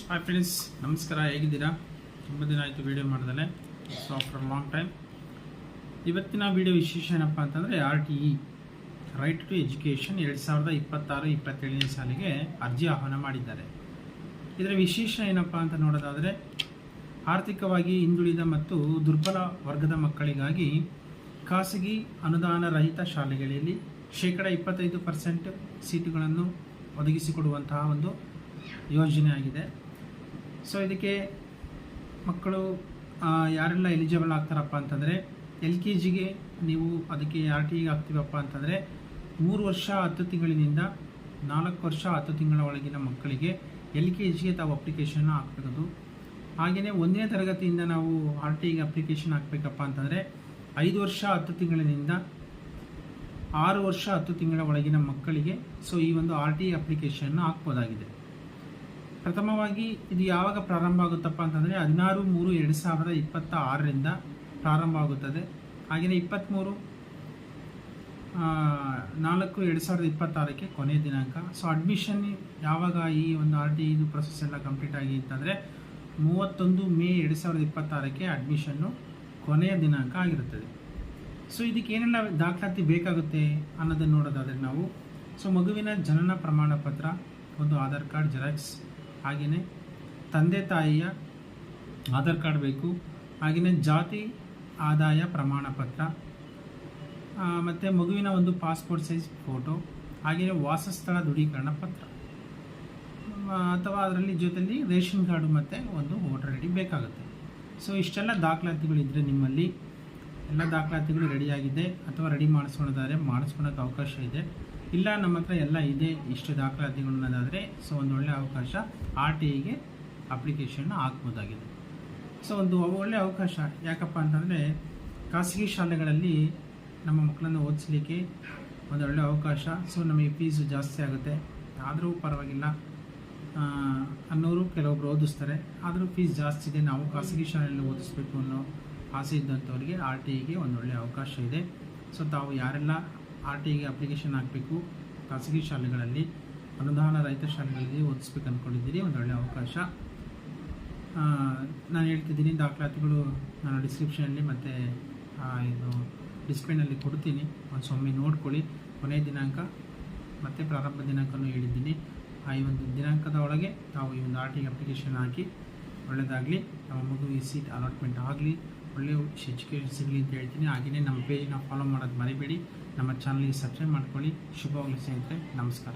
Hi friends, ನಮಸ್ಕಾರ. ಹೇಗಿದ್ದೀರಾ? ತುಂಬ ದಿನ ಆಯಿತು ವಿಡಿಯೋ ಮಾಡಿದಲೆ. ಸೊ ಆಫ್ಟರ್ ಲಾಂಗ್ ಟೈಮ್ ಇವತ್ತಿನ ವಿಡಿಯೋ ವಿಶೇಷ ಏನಪ್ಪ ಅಂತಂದರೆ RTE ರೈಟ್ ಟು ಎಜುಕೇಷನ್ 2026-27ನೇ ಸಾಲಿಗೆ ಅರ್ಜಿ ಆಹ್ವಾನ ಮಾಡಿದ್ದಾರೆ. ಇದರ ವಿಶೇಷ ಏನಪ್ಪ ಅಂತ ನೋಡೋದಾದರೆ, ಆರ್ಥಿಕವಾಗಿ ಹಿಂದುಳಿದ ಮತ್ತು ದುರ್ಬಲ ವರ್ಗದ ಮಕ್ಕಳಿಗಾಗಿ ಖಾಸಗಿ ಅನುದಾನ ರಹಿತ ಶಾಲೆಗಳಲ್ಲಿ 25% ಸೀಟುಗಳನ್ನು ಒದಗಿಸಿಕೊಡುವಂತಹ ಒಂದು ಯೋಜನೆ ಆಗಿದೆ. ಸೊ ಇದಕ್ಕೆ ಮಕ್ಕಳು ಯಾರೆಲ್ಲ ಎಲಿಜಿಬಲ್ ಆಗ್ತಾರಪ್ಪ ಅಂತಂದರೆ, LKGಗೆ ನೀವು ಅದಕ್ಕೆ RTE ಆಗ್ತೀವಪ್ಪ ಅಂತಂದರೆ 3 ವರ್ಷ 10 ತಿಂಗಳಿನಿಂದ 4 ವರ್ಷ 10 ತಿಂಗಳ ಒಳಗಿನ ಮಕ್ಕಳಿಗೆ LKGಗೆ ತಾವು ಅಪ್ಲಿಕೇಶನ್ ಹಾಕಬಹುದು. ಹಾಗೆಯೇ 1ನೇ ತರಗತಿಯಿಂದ ನಾವು RTEಗೆ ಅಪ್ಲಿಕೇಶನ್ ಹಾಕಬೇಕಪ್ಪ ಅಂತಂದರೆ 5 ವರ್ಷ 10 ತಿಂಗಳಿನಿಂದ 6 ವರ್ಷ 10 ತಿಂಗಳ ಒಳಗಿನ ಮಕ್ಕಳಿಗೆ ಸೊ ಈ ಒಂದು RTE ಅಪ್ಲಿಕೇಶನ್ ಹಾಕ್ಬೋದಾಗಿದೆ. ಪ್ರಥಮವಾಗಿ ಇದು ಯಾವಾಗ ಪ್ರಾರಂಭ ಆಗುತ್ತಪ್ಪ ಅಂತಂದರೆ 16/3/2026ರಿಂದ ಪ್ರಾರಂಭ ಆಗುತ್ತದೆ. ಹಾಗೆಯೇ 23/4/2026ಕ್ಕೆ ಕೊನೆಯ ದಿನಾಂಕ. ಸೊ ಅಡ್ಮಿಷನ್ ಯಾವಾಗ ಈ ಒಂದು RTE ಇದು ಪ್ರೊಸೆಸ್ ಎಲ್ಲ ಕಂಪ್ಲೀಟ್ ಆಗಿ ಅಂತಂದರೆ 31 ಮೇ 2026ಕ್ಕೆ ಅಡ್ಮಿಷನ್ನು ಕೊನೆಯ ದಿನಾಂಕ ಆಗಿರುತ್ತದೆ. ಸೊ ಇದಕ್ಕೆ ಏನೆಲ್ಲ ದಾಖಲಾತಿ ಬೇಕಾಗುತ್ತೆ ಅನ್ನೋದನ್ನು ನೋಡೋದಾದರೆ ನಾವು, ಸೊ ಮಗುವಿನ ಜನನ ಪ್ರಮಾಣ ಪತ್ರ, ಒಂದು ಆಧಾರ್ ಕಾರ್ಡ್ ಜೆರಾಕ್ಸ್, ಹಾಗೆಯೇ ತಂದೆ ತಾಯಿಯ ಆಧಾರ್ ಕಾರ್ಡ್ ಬೇಕು, ಹಾಗೆಯೇ ಜಾತಿ ಆದಾಯ ಪ್ರಮಾಣ ಪತ್ರ, ಮತ್ತು ಮಗುವಿನ ಒಂದು ಪಾಸ್ಪೋರ್ಟ್ ಸೈಜ್ ಫೋಟೋ, ಹಾಗೆಯೇ ವಾಸಸ್ಥಳ ದೃಢೀಕರಣ ಪತ್ರ, ಅಥವಾ ಅದರಲ್ಲಿ ಜೊತೆಯಲ್ಲಿ ರೇಷನ್ ಕಾರ್ಡು ಮತ್ತು ಒಂದು ವೋಟರ್ ಐ ಡಿ ಬೇಕಾಗುತ್ತೆ. ಸೊ ಇಷ್ಟೆಲ್ಲ ದಾಖಲಾತಿಗಳಿದ್ದರೆ ನಿಮ್ಮಲ್ಲಿ ಎಲ್ಲ ದಾಖಲಾತಿಗಳು ರೆಡಿಯಾಗಿದೆ ಅಥವಾ ರೆಡಿ ಮಾಡಿಸ್ಕೊಳ್ಳೋದಾದರೆ ಮಾಡಿಸ್ಕೊಳೋಕ್ಕೆ ಅವಕಾಶ ಇದೆ. ಇಲ್ಲ ನಮ್ಮ ಹತ್ರ ಎಲ್ಲ ಇದೆ ಇಷ್ಟು ದಾಖಲಾತಿಗಳನ್ನೋದಾದರೆ ಸೊ ಒಂದು ಒಳ್ಳೆಯ ಅವಕಾಶ RTEಗೆ ಅಪ್ಲಿಕೇಶನ್ನ ಹಾಕ್ಬೋದಾಗಿದೆ. ಸೊ ಒಂದು ಒಳ್ಳೆಯ ಅವಕಾಶ ಯಾಕಪ್ಪ ಅಂತಂದರೆ, ಖಾಸಗಿ ಶಾಲೆಗಳಲ್ಲಿ ನಮ್ಮ ಮಕ್ಕಳನ್ನು ಓದಿಸ್ಲಿಕ್ಕೆ ಒಂದು ಒಳ್ಳೆಯ ಅವಕಾಶ. ಸೊ ನಮಗೆ ಫೀಸು ಜಾಸ್ತಿ ಆಗುತ್ತೆ, ಆದರೂ ಪರವಾಗಿಲ್ಲ ಅನ್ನೋರು ಕೆಲವೊಬ್ರು ಓದಿಸ್ತಾರೆ, ಆದರೂ ಫೀಸ್ ಜಾಸ್ತಿ ಇದೆ, ನಾವು ಖಾಸಗಿ ಶಾಲೆಯಲ್ಲಿ ಓದಿಸ್ಬೇಕು ಅನ್ನೋ ಆಸೆ ಇದ್ದಂಥವ್ರಿಗೆ RTEಗೆ ಒಂದು ಒಳ್ಳೆಯ ಅವಕಾಶ ಇದೆ. ಸೊ ತಾವು ಯಾರೆಲ್ಲ RTEಗೆ ಅಪ್ಲಿಕೇಶನ್ ಹಾಕಬೇಕು, ಖಾಸಗಿ ಶಾಲೆಗಳಲ್ಲಿ ಅನುದಾನ ರಹಿತ ಶಾಲೆಗಳಲ್ಲಿ ಓದಿಸ್ಬೇಕು ಅಂದ್ಕೊಂಡಿದ್ದೀರಿ, ಒಂದು ಒಳ್ಳೆಯ ಅವಕಾಶ. ನಾನು ಹೇಳ್ತಿದ್ದೀನಿ, ದಾಖಲಾತಿಗಳು ನಾನು ಡಿಸ್ಕ್ರಿಪ್ಷನಲ್ಲಿ ಮತ್ತು ಇದು ಡಿಸ್ಪ್ಲೇನಲ್ಲಿ ಕೊಡ್ತೀನಿ, ಒಂದು ಒಮ್ಮೆ ನೋಡ್ಕೊಳ್ಳಿ. ಕೊನೆಯ ದಿನಾಂಕ ಮತ್ತು ಪ್ರಾರಂಭ ದಿನಾಂಕನೂ ಹೇಳಿದ್ದೀನಿ. ಈ ಒಂದು ದಿನಾಂಕದ ಒಳಗೆ ತಾವು ಈ ಒಂದು RTEಗೆ ಅಪ್ಲಿಕೇಶನ್ ಹಾಕಿ ಒಳ್ಳೆಯದಾಗಲಿ, ನಮ್ಮ ಮಗುವಿಗೆ ಸೀಟ್ ಅಲಾಟ್ಮೆಂಟ್ ಆಗಲಿ, ಒಳ್ಳೆಯ ಎಜುಕೇಷನ್ ಸಿಗಲಿ ಅಂತ ಹೇಳ್ತೀನಿ. ಹಾಗೆಯೇ ನಮ್ಮ ಪೇಜ್ನ ಫಾಲೋ ಮಾಡೋದು ಮರಿಬೇಡಿ, ನಮ್ಮ ಚಾನಲ್ಗೆ ಸಬ್ಸ್ಕ್ರೈಬ್ ಮಾಡ್ಕೊಳ್ಳಿ. ಶುಭವಾಗಲಿ ಸ್ನೇಹಿತರೆ, ನಮಸ್ಕಾರ.